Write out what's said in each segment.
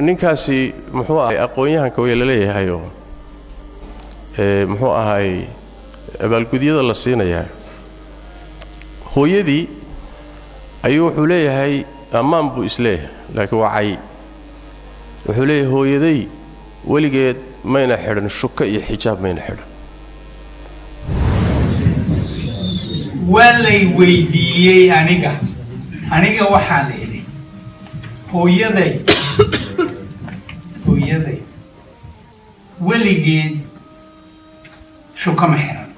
ninkaasi muxuu ahay aqoonyahanka way la leeyahay muxuu ahay abaalgudiyada la siinayaa hooyadii ayuu wuxuu leeyahay ammaan buu isleeyahay laakiin waa cay wuxuu leeyahay hooyaday weligeed mayna xidhan shuka iyo xijaab mayna xidhan walay weydiiyay aniga waxaan idhi hooyaday weligeed shuka ma xidhan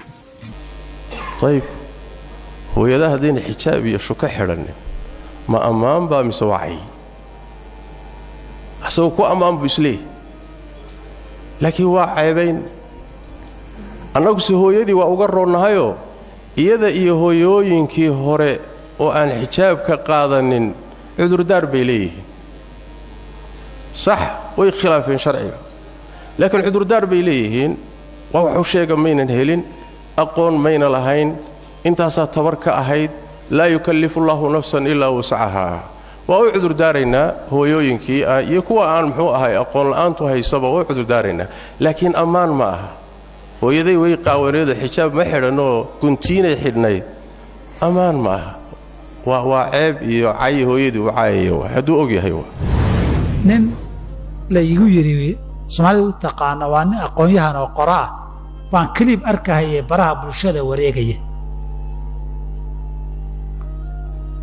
طيب hooyada hadayna xijaab iyo shuka xidhan ma ammaan baa mise wacay asoo ku ammaan buu isleeyahay laakiin waa ceebayn annagu si hooyadii waa uga roonahayo iyada iyo hooyooyinkii hore oo aan xijaab ka qaadanin cudurdaar bay leeyihiin sax way khilaafeen sharciga laakiin cudurdaar bay leeyihiin waa wuxuu sheega maynan helin aqoon mayna lahayn intaasaa tabar ka ahayd laa yukallifu Allahu nafsan illaa wus'aha waa u cudurdaaraynaa hooyooyinkii iyo kuwa aan muxuu ahay aqoon la'aantu haysaba waa cudurdaaraynaa laakiin ammaan ma aha hooyaday way qaawaneedo xijaab ma xidhanoo guntiinay xidhnayd ammaan ma aha waa ceeb iyo cay hooyadii u caayayo hadduu og yahay nin la igu yiri Soomaalidu taqaana waa nin aqoonyahan oo qoraa baan klib arkahayay baraha bulshada wareegaya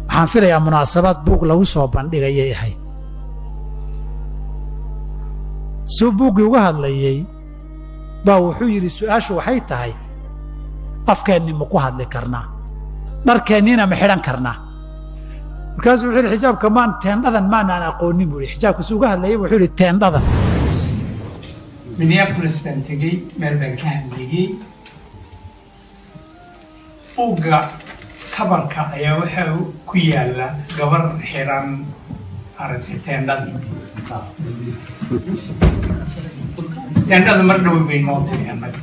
waxaan filayaa munaasabad buug lagu soo bandhigayay ahayd soo buuggii uga hadlayay baa wuxuu yidhi su'aashu waxay tahay afkeenni ma ku hadli karnaa dharkeenniina ma xidhan karnaa markaasuu wuxuu yidhi xijaabka teendhadan maanaan aqoonin buu yidhi xijaabkiisu uga hadlayay wuxuu yidhi teendhadan Minneapolis baan tegey meel baan ka hadlayay buugga tabarka ayaa waxa ku yaala gabar xiran aragtay teendhadii teendhada mar dhow bay noo tiri annaga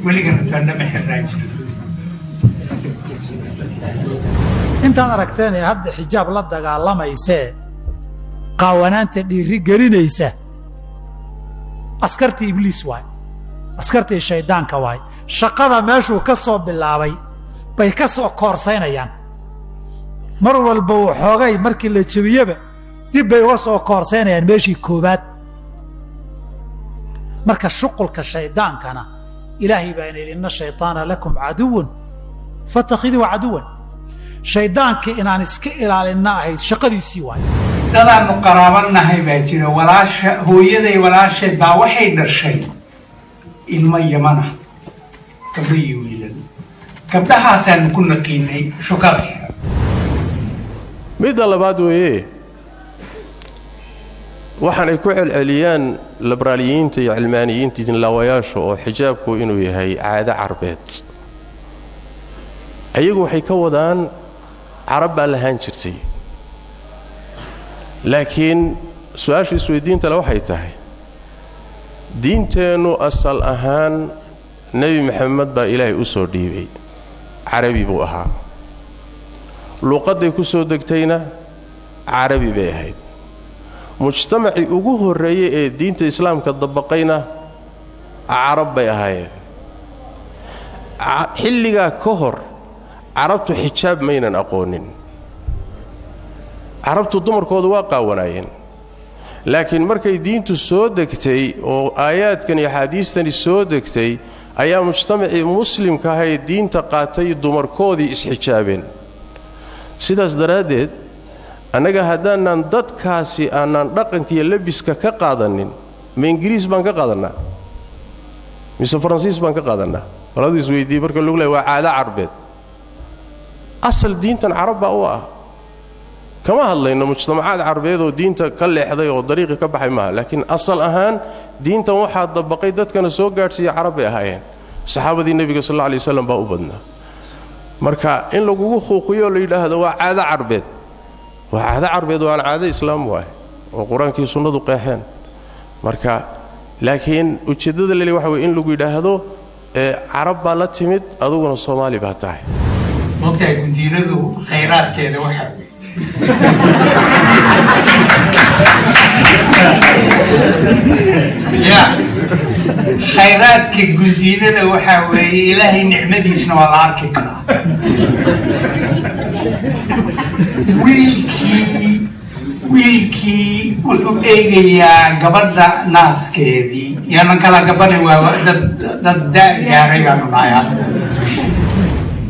weligana teendha ma xirnaa intaad aragteen ee hadda xijaab la dagaalamaysee qaawanaanta dhiiri gelinaysa askartii ibliis waay askartii shaydaanka waay shaqada meeshuu ka soo bilaabay bay ka soo koorsaynayaan mar walba uu xoogay markii la jebiyaba dib bay uga soo koorsaynayaan meeshii koobaad marka shuqulka shaydaankana ilaahay baa yidhi inna shaytaana lakum caduwun fattakhiduu caduwan shaydaankii inaan iska ilaalinna ahayd shaqadiisii waay dadaannu qaraabannahay baa jira hooyaday walaasheed baa waxay dhashay ilmo yamana gabdho iyo wiilal gabdhahaasaannu ku naqiinay shukada xiran midda labaad weeye waxaan ay ku celceliyaan liberaaliyiinta iyo cilmaaniyiinta dinlaawayaasha oo xijaabku inuu yahay caado carbeed ayagu waxay ka wadaan carab baa lahaan jirtay laakiin su'aasha isweydiinta le waxay tahay diinteennu asal ahaan nebi maxamed baa ilaahay u soo dhiibay carabi buu ahaa luuqadday ku soo degtayna carabi bay ahayd mujtamacii ugu horreeyey ee diinta islaamka dabaqayna carab bay ahaayeen xilligaa ka hor carabtu xijaab maynan aqoonin carabtu dumarkoodu waa qaawanaayeen laakiin markay diintu soo degtay oo aayaadkan iyo axaadiistani soo degtay ayaa mujtamacii muslimka ahay diinta qaatay dumarkoodii isxijaabeen sidaas daraaddeed annaga haddaanan dadkaasi aanaan dhaqanka iyo labiska ka qaadanin ma ingiriis baan ka qaadannaa mise faransiis baan ka qaadannaa waladu isweydiiyey marka lagu leeyahay waa caado carbeed asal diintan carab baa u ah kama hadlayno mujtamacaad carbeed oo diinta ka leexday oo dariiqi ka baxay maaha laakiin asal ahaan diintan waxaa dabaqay dadkana soo gaadhsiiya carab bay ahaayeen saxaabadii nebiga sal alla alay wasallam baa u badnaa marka in lagugu khuuqiyo la yidhaahdo waa caado carbeed waa caado carbeed waana caado islaam waaye oo qur-aankii sunnadu qeexeen marka laakiin ujeeddada lele waxa weye in lagu yidhaahdo carab baa la timid aduguna soomaali baa tahay mogtahay gundiinadu khayraadkeeda waxaa ya khayraadka gundiinada waxaa weeye ilaahay nicmadiisna waa la arki karaa. wiilkii wuxuu eegayaa gabadha naaskeedii yaanan kala gabadha waa dad gaaray baanu nahay.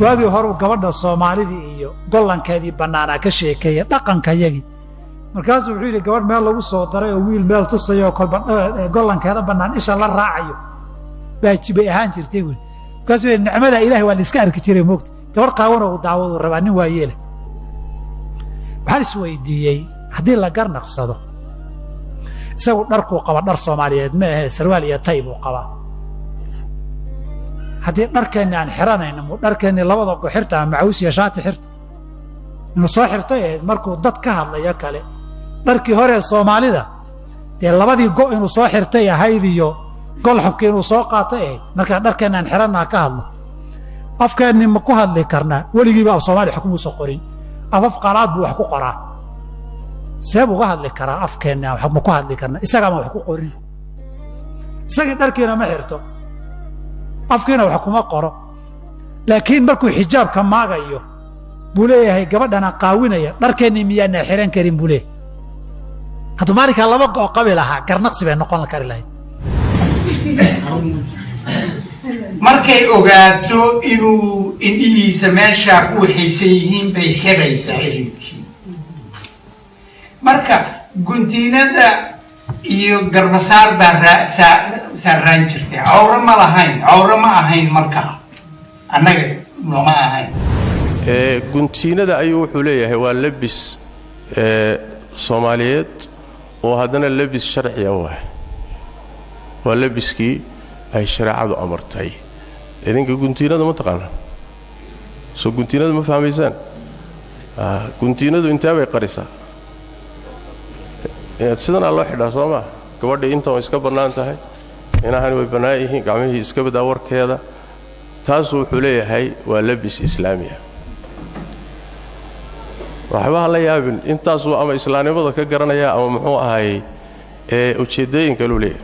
waagii horuu gabadha soomaalidii iyo gollankeedii bannaanaa ka sheekeeya dhaqankayagii markaasuu wuxuu yidhi gabadh meel lagu soo daray oo wiil meel tusayo kolba gollankeeda bannaan isha la raacayo baajibay ahaan jirtay wey. markaasuu yidhi nicmada ilaahay waa la iska arki jiray moogta gabadh qaawanoo uu daawadu rabaa nin waa yeela. waxaan isweydiiyey haddii la garnaqsado isagu dharkuu qaba dhar soomaaliyeed ma ahee sarwaal iyo tay buu qabaa. haddii dharkeenni aan xiranayno muu dharkeenni labada go xirta ama macaws iyo shaati xirta inuu soo xirtay ahayd markuu dad ka hadlayo kale dharkii hore ee soomaalida dee labadii go inuu soo xirtay ahayd iyo golxubkii inuu soo qaatay ahayd markaa dharkeenni aan xirannaa ka hadlo afkeenni ma ku hadli karnaa weligiiba af soomaali xukumuusa qorin afaf qalaad buu wax ku qoraa see buu uga hadli karaa afkeenni ma ku hadli karnaa isagaama wax ku qorin isagii dharkiina ma xirto afkiina wax kuma qoro laakiin markuu xijaabka maagayo buu leeyahay gabadhana qaawinaya dharkeennii miyaana xiran karin buu leeyahay. hadduu maalinkaa laba go' qabi lahaa garnaqsi bay noqon kari lahayd. markay ogaato inuu indhihiisa meeshaa ku waxaysan yihiin bay xiraysaa eridkii. marka guntiinada iyo garbasaar baa saaraan jirtay cawro ma lahayn cawro ma ahayn markaa annaga nooma ahayn. guntiinada ayuu wuxuu leeyahay waa labis soomaaliyeed oo haddana labis sharciya u ah waa labiskii ay shareecadu amartay. idinka guntiinada ma taqaanaan soo guntiinada ma fahmaysaan? guntiinadu intee bay qarisaa sidanaa loo xidhaa soo maa gabadhii intan way iska bannaan tahay inahani way bannaan yihiin gacmihii iska badaa warkeeda taasuu wuxuu leeyahay waa labis islaami ah. waxba ha la yaabin intaasuu ama islaamnimada ka garanaya ama muxuu ahaayey ujeeddooyin kaluu leeyahay.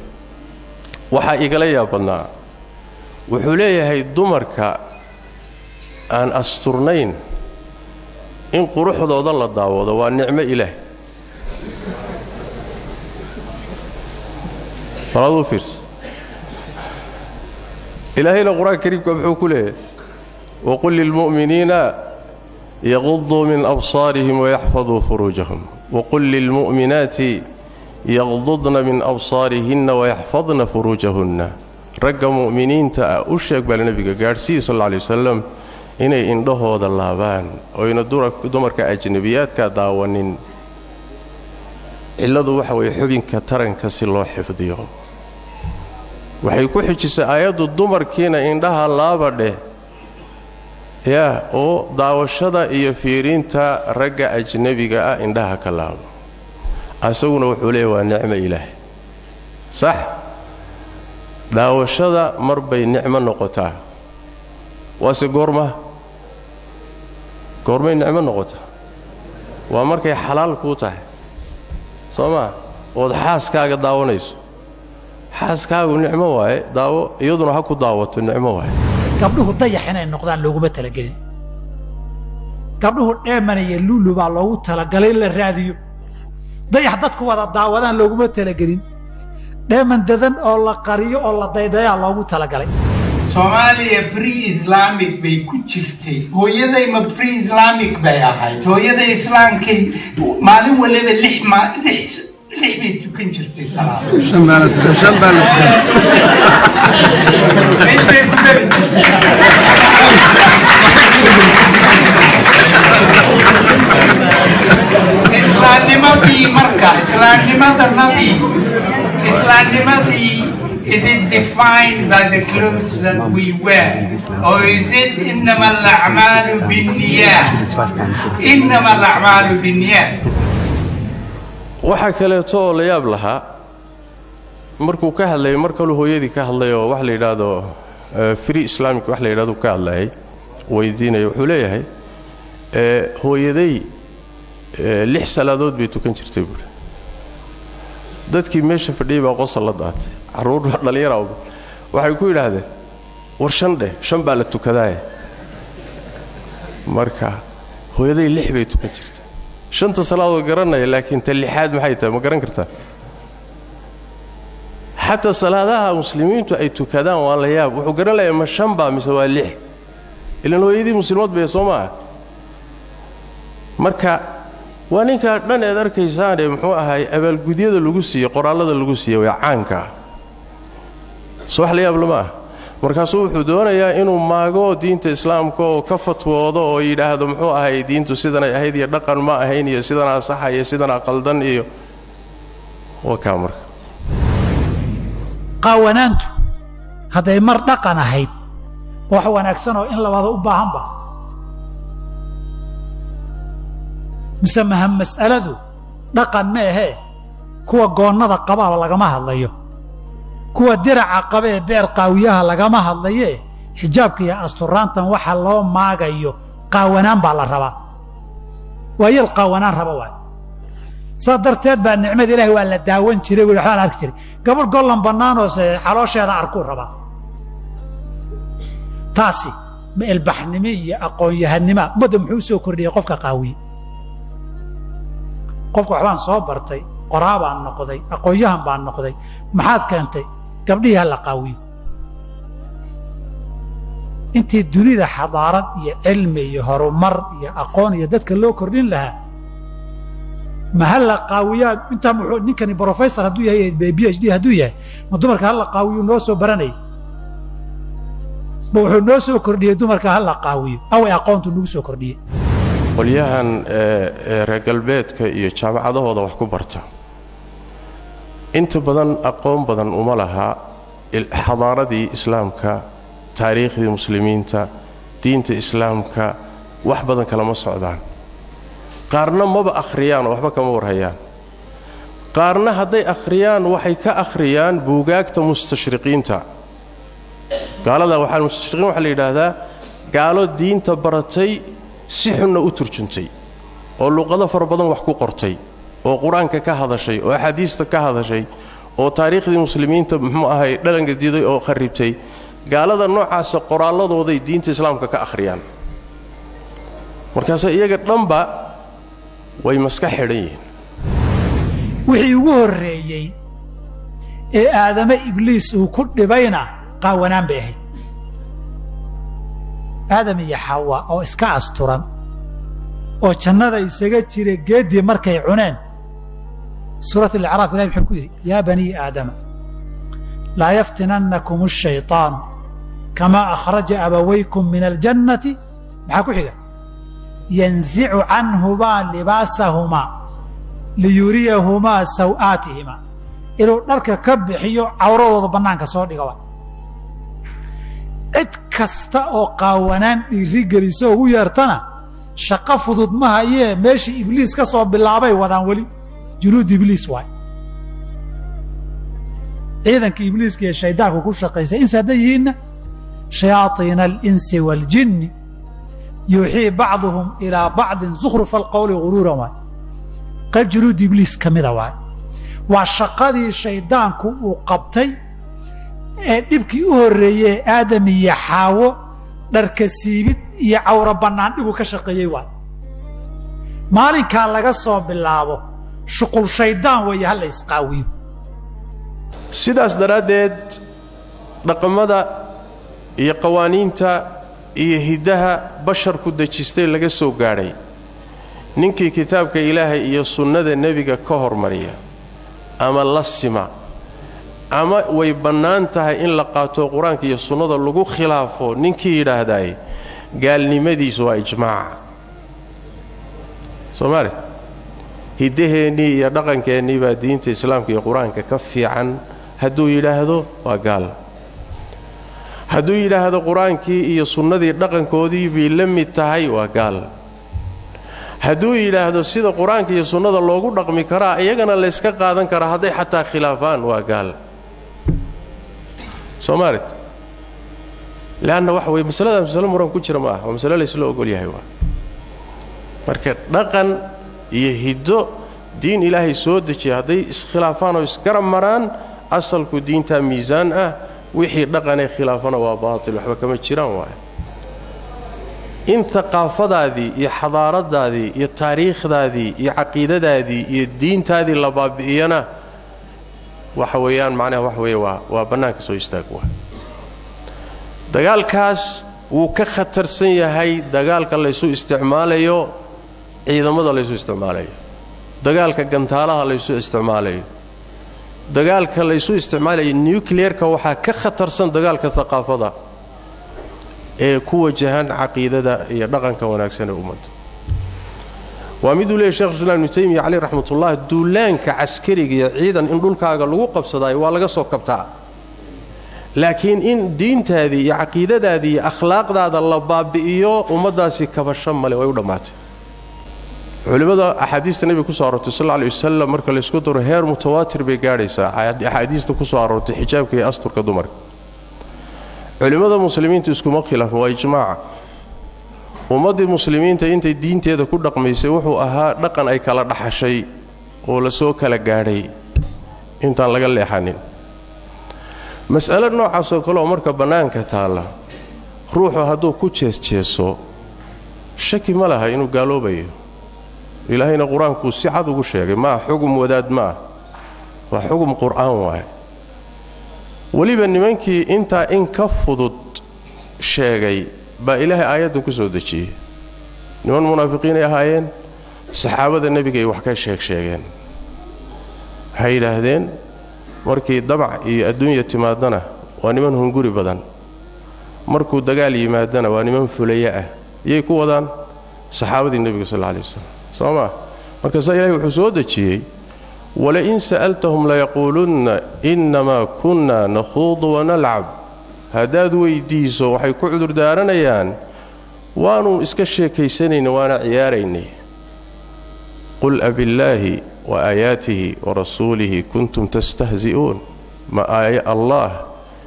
waxaa igala yaab badnaa wuxuu leeyahay dumarka aan asturnayn in quruxdooda la daawado waa nicmo ilaah. faladuu fiirsa ilaahayna qur-aanka kariimka muxuu ku leeyahay waqul lilmu'miniina yaquduu min absaarihim wayaxfaduu furuujahum waqul lilmu'minaati yaqdudna min absaarihinna wayaxfadna furuujahunna. ragga mu'miniinta ah u sheeg baa nabiga gaadhsiiye sal alla alay wasalam inay indhahooda laabaan oyna dumarka ajnabiyaadka daawanin. cilladu waxa weeye xubinka taranka si loo xifdiyo. waxay ku xijisay aayaddu dumarkiina indhaha laaba dheh oo daawashada iyo fiirinta ragga ajnabiga ah indhaha ka laabo. asaguna wuxuu leeyahay waa nicmo ilaahay sax. daawashada mar bay nicmo noqotaa waase goormay nicmo noqotaa waa markay xalaal kuu tahay soo maa ood xaaskaaga daawanayso. xaaskaagu nicmo waaye daawo iyaduna ha ku daawato nicmo waaye. gabdhuhu dayax inay noqdaan looguma talagelin. gabdhuhu dheeman iyo luulu baa loogu talagalay in la raadiyo. dayax dadku wada daawadaan looguma talagelin. dheeman dadan oo la qariyo oo la daydayaa loogu talagalay. soomaaliya pre-islamic bay ku jirtay. hooyaday ma pre-islamic bay ahayd? hooyaday islaamkay maalin waliba lix bay tukan jirtay salaad. shan baa la tukan. islaamnimadii marka islaamnimadii is it defined by the clothes that we wear or is it إنما الأعمال بالنيات waxa kaleeto oo la yaab lahaa markuu ka hadlayay mar kaluu hooyadii ka hadlayoo wax la yidhaahdo free islamic wax la yidhahdo ka hadlayay weydiinaya wuxuu leeyahay hooyaday 6 salaadood bay tukan jirtay buuri dadkii meesha fadhiyay baa qosol la daatay caruur dhalinyaro waxay ku yiraahdeen war shan baa la tukadaaye marka hooyaday 6 bay tukan jirtay shanta salaad garanay laakiin ta lixaad maxay tahay ma garan kartaa hatta salaadaha muslimiintu ay tukadaan waa la yaab wuxuu garan lahayaa ma 5 baa mise waa 6 ilaan hooyadii muslimad bay Soomaa marka waa ninka dhan ee arkaysaan muxuu ahay abaalgudyada lagu siiyo qoraalada lagu siiyo waa caanka soo la yaab lama markaasuu wuxuu doonayaa inuu maago diinta islaamka oo ka fatwoodo oo yiraahdo muxuu ahay diintu sidan ay ahayd iyo dhaqan ma ahayn iyo sidan sax ah iyo sidan qaldan iyo waa marka qaawanaantu haday mar dhaqan ahayd wax wanaagsan oo in la wada u baahan ba misamaha mas'aladu dhaqan ma ahe kuwa goonnada qaba lagama hadlayo kuwa diraca qaba ee beer qaawiyaha lagama hadlaye xijaabka iyo asturaantan waxa loo maagayo qaawanaan baa la rabaa waayeel qaawanaan raba waay sadarteed baa nicmada Ilaahay waa la daawan jiray waxaan arki jiray gabadh gollan banaan oo xaloosheeda arku raba taasi ma ilbaxnimo iyo aqoon yahanimo umada muxuu soo kordhiyay qofka qaawiye qofka waxbaan soo bartay qoraabaan noqday aqoonyahan baan noqday maxaad keentay gabdhiha la qaawiyo intii dunida xadaarad iyo cilmi iyo horumar iyo aqoon iyo dadka loo kordhin lahaa mahal qaawiya inta muxuu ninkani professor haduu yahay PhD haduu yahay ma dumarka hal qaawiyo noo soo baranay wuxuu noo soo kordhiyay dumarka hal qaawiyo aw aqoontu nagu soo kordhiyay qolyahan reer galbeedka iyo jaamacadahooda wax ku barta inta badan aqoon badan uma laha xadaaradii islaamka taariikhdii muslimiinta diinta islaamka wax badan kala ma socdaan qaarna maba akhriyaan waxba kama warhayaan qaarna haday akhriyaan waxay ka akhriyaan buugaagta mustashriqiinta gaalada waxa mustashriqiin waxa la yiraahdaa gaalo diinta baratay si xunna u turjuntay oo luqado far badan wax ku qortay oo quraanka ka hadashay oo xadiista ka hadashay oo taariikhdii muslimiinta muxuu ahay dhalanka diiday oo kharibtay gaalada noocaas qoraaladooda diinta islaamka ka akhriyaan markaas iyaga dhanba way maska xidhan yihiin wixii ugu horeeyay ee aadama ibliis uu ku dhibayna qaawanaan bay ahayd aadam iyo xawa oo iska asturan oo jannada isaga jiray geedii markay cuneen suurat al-a'raf ilaahay wuxuu ku yiri yaa bani aadama la yaftinannakum ash-shaytaan kama akhraja abawaykum min al-jannati maxaa ku xiga yanzi'u anhuma libasahuma liyuriyahuma sawatihima inuu dharka ka bixiyo cawradooda banaanka soo dhiga cid kasta oo qaawanaan dhiiri geliso ugu yeertana shaqo fudud ma hayee meeshii ibliis ka soo bilaabay wadaan wali junuud ibliis waay ciidanka ibliiska ee shaydaanku ku shaqaysay in saadayiina shayaatiina al-insi wal-jinni yuuxii bacduhum ilaa bacdin zukhrufa alqawli ghuruuran waay qayb junuud ibliis ka mida waay waa shaqadii shaydaanku uu qabtay ee dhibkii u horeeyay aadam iyo xaawo dharka siibid iyo cawra banaan dhigu ka shaqeeyay waay maalinka laga soo bilaabo shuqul shaydaan way hal isqaawiyo sidaas daraadeed dhaqamada iyo qawaaniinta iyo hidaha basharku dajistay laga soo gaaray ninkii kitaabka Ilaahay iyo sunnada nabiga ka hormariya ama la sima ama way banaan tahay in la qaato quraanka iyo sunnada lagu khilaafo ninkii yiraahday gaalnimadiisu waa ijmaac Soomaali hidaheeni iyo dhaqankeeni baa diinta islaamka iyo quraanka ka fiican haduu yiraahdo waa gaal haduu yiraahdo quraankii iyo sunnadii dhaqankoodii bi la mid tahay waa gaal haduu yiraahdo sida quraanka iyo sunnada loogu dhaqmi karaa iyagana la iska qaadan karaa haday xataa khilaafaan waa gaal Soomaali laana wax way mas'alada muran ku jira ma aha mas'alada la isla ogol yahay waa marka dhaqan iyo hiddo diin ilaahay soo dejiyay hadday iskhilaafaan oo isgarab maraan asalku diinta miisaan ah wixii dhaqanay khilaafana waa baatil waxba kama jiraan waaye in thaqaafadaadii iyo xadaaradaadii iyo taariikhdaadii iyo caqiidadaadii iyo diintaadii la baabi'iyana waxa weeyaan macnaha wax weeye waa bannaanka soo istaag waa dagaalkaas wuu ka khatarsan yahay dagaalka laysu isticmaalayo ciidamada laysu isticmaalayo dagaalka gantaalaha laysu isticmaalayo dagaalka laysu isticmaalayo nuclearka waxaa ka khatarsan dagaalka thaqaafada ee ku wajahan caqiidada iyo dhaqanka wanaagsan ee ummadda waa miduu leeyahay sheekh islaam ibn taymiya calayhi raxmatullah duulaanka caskariga iyo ciidan in dhulkaaga lagu qabsadaayo waa laga soo kabtaa laakiin in diintaadii iyo caqiidadaadii iyo akhlaaqdaada la baabi'iyo ummaddaasi kabasho male way u dhammaatay culimada axaadiista nebiga ku soo aroortay sallallahu alayhi wasallam marka la isku daro heer mutawaatir bay gaadhaysaa axaadiista ku soo aroortay xijaabka iyo asturka dumarka culimada muslimiintu iskuma khilaafin waa ijmaaca ummadii muslimiinta intay diinteeda ku dhaqmaysay wuxuu ahaa dhaqan ay kala dhaxashay oo la soo kala gaadhay intaan laga leexanin mas'alo noocaas oo kale oo marka bannaanka taalla ruuxu hadduu ku jeesjeeso shaki ma laha inuu gaaloobayo ilaahayna qur-aankuu si cad ugu sheegay maa xugum wadaad maa waa xugum qur'aan waaye weliba nimankii intaa in ka fudud sheegay baa ilaahay aayaddan ku soo dejiyey niman munaafiqiinay ahaayeen saxaabada nebiga ay wax ka sheegeen waxay yidhaahdeen markii damac iyo adduunya timaadana waa niman hunguri badan markuu dagaal yimaadana waa niman fulaya ah iyay ku wadaan saxaabadii nebiga sal alla alay wasalam soo maa markaasaa ilahay wuxuu soo dejiyey walain sa'altahum layaquulunna innamaa kunna nakhuudu wanalcab haddaad weyddiiso waxay ku cudurdaaranayaan waanu iska sheekaysanayna waana ciyaaraynay qul abillaahi wa aayaatihi wa rasuulihi kuntum tastahzi'uun ma aaya allah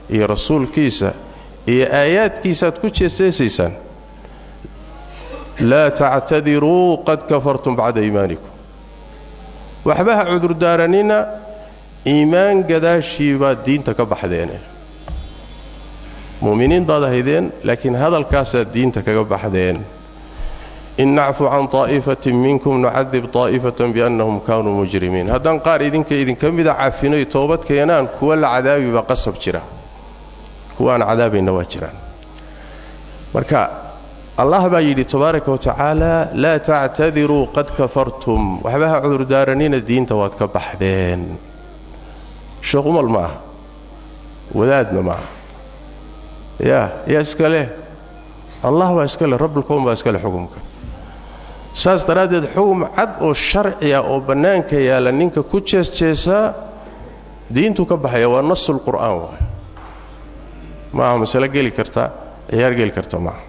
iyo rasuulkiisa iyo aayaadkiisaaad ku jeeseesaysaan laa tactadiruu qad kafartum bacda iimaanikum waxba ha cudurdaaranina iimaan gadaashii baad diinta ka baxdeene mu'miniin baad ahaydeen laakiin hadalkaasaad diinta kaga baxdeen in nacfu can طaa'ifatin minkum nucadib طaa'ifatan biannahum kaanuu mujrimiin haddaan qaar idinka mida cafinoy toobad keenaan kuwa la cadaabi baa qasab jira kuwa aan cadaabayna waa jiraan marka allah baa yidhi tabaaraka wa tacaala laa tactadiruu qad kafartum waxba ha cudurdaaranina diinta waad ka baxdeen sheekh umal ma aha wadaadna ma aha yaa iska leh allah baa iska leh rabbulkown baa iska leh xukumka saas daraaddeed xugum cad oo sharci ah oo bannaanka yaalla ninka ku jeesjeesaa diintuu ka baxaya waa nasul qur'aan waay maaha masalo geli karta ciyaar geli karta maaha